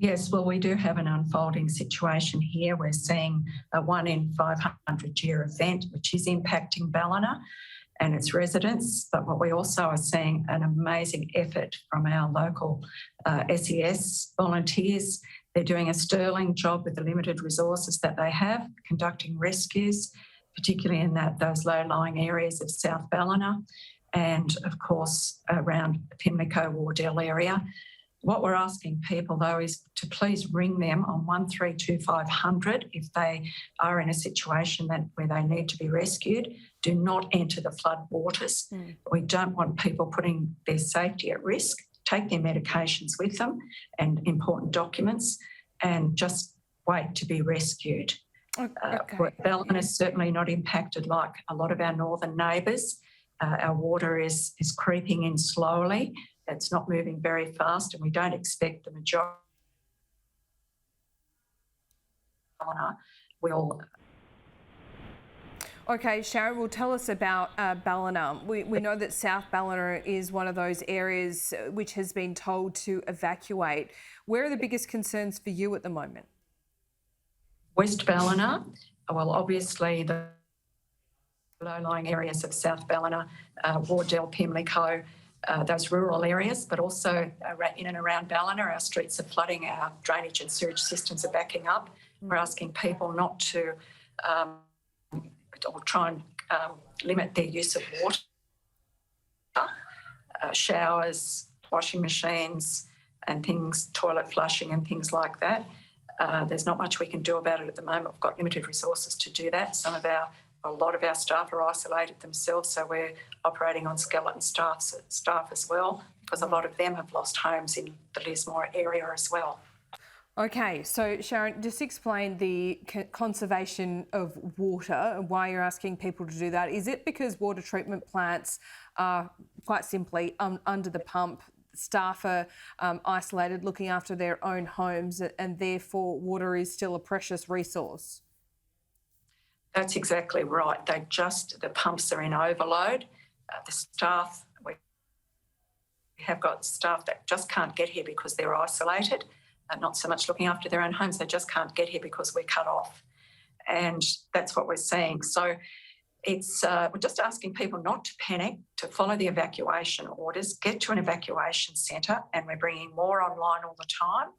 Yes, well, we do have an unfolding situation here. We're seeing a 1 in 500-year event, which is impacting Ballina and its residents. But what we also are seeing an amazing effort from our local SES volunteers. They're doing a sterling job with the limited resources that they have, conducting rescues, particularly in those low-lying areas of South Ballina and, of course, around Pimlico, Wardell area. What we're asking people, though, is to please ring them on 132500 if they are in a situation where they need to be rescued. Do not enter the flood waters. We don't want people putting their safety at risk. Take their medications with them and important documents and just wait to be rescued. Okay. Ballina is certainly not impacted like a lot of our northern neighbours. Our water is creeping in slowly. It's not moving very fast, and we don't expect the majority will. Okay, Sharon, well, tell us about Ballina. We know that South Ballina is one of those areas which has been told to evacuate. Where are the biggest concerns for you at the moment? West Ballina, well, obviously the low-lying areas of South Ballina, Wardell, Pimlico, those rural areas, but also in and around Ballina, our streets are flooding, our drainage and sewage systems are backing up. We're asking people not to or try and limit their use of water, showers, washing machines and things, toilet flushing and things like that. There's not much we can do about it at the moment. We've got limited resources to do that. A lot of our staff are isolated themselves, so we're operating on skeleton staff as well, because a lot of them have lost homes in the Lismore area as well. Okay, so Sharon, just explain the conservation of water and why you're asking people to do that. Is it because water treatment plants are quite simply under the pump, staff are isolated, looking after their own homes, and therefore water is still a precious resource? That's exactly right. The pumps are in overload. We have got staff that just can't get here because they're isolated, not so much looking after their own homes. They just can't get here because we're cut off. And that's what we're seeing. So we're just asking people not to panic, to follow the evacuation orders, get to an evacuation centre, and we're bringing more online all the time.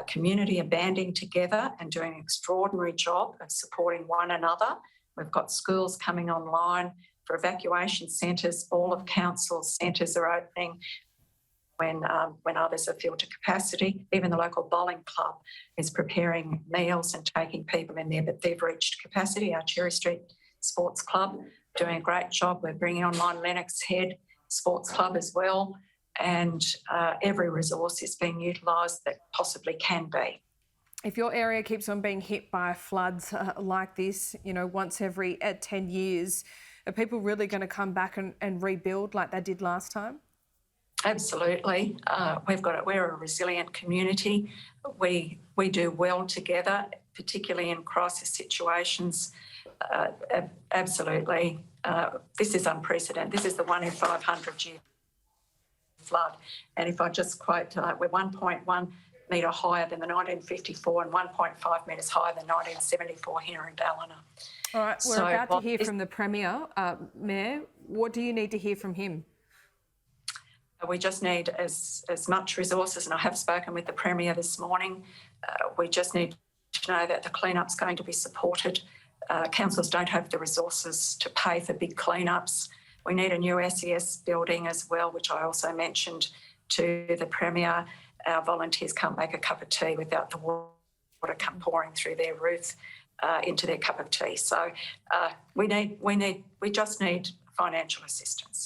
Community are banding together and doing an extraordinary job of supporting one another. We've got schools coming online for evacuation centres. All of council's centres are opening when others are filled to capacity. Even the local bowling club is preparing meals and taking people in there, but they've reached capacity. Our Cherry Street Sports Club doing a great job. We're bringing online Lennox Head Sports Club as well. And every resource is being utilised that possibly can be. If your area keeps on being hit by floods like this, once every 10 years, are people really going to come back and rebuild like they did last time? Absolutely. We're a resilient community. We do well together, particularly in crisis situations. Absolutely. This is unprecedented. This is the 1 in 500-year flood. And if I just quote, we're 1.1 metre higher than the 1954 and 1.5 metres higher than 1974 here in Ballina. All right, we're about to hear from the Premier. Mayor, what do you need to hear from him? We just need as much resources, and I have spoken with the Premier this morning. We just need to know that the clean-up's going to be supported. Councils don't have the resources to pay for big clean-ups. We need a new SES building as well, which I also mentioned to the Premier. Our volunteers can't make a cup of tea without the water pouring through their roof into their cup of tea. So we just need financial assistance.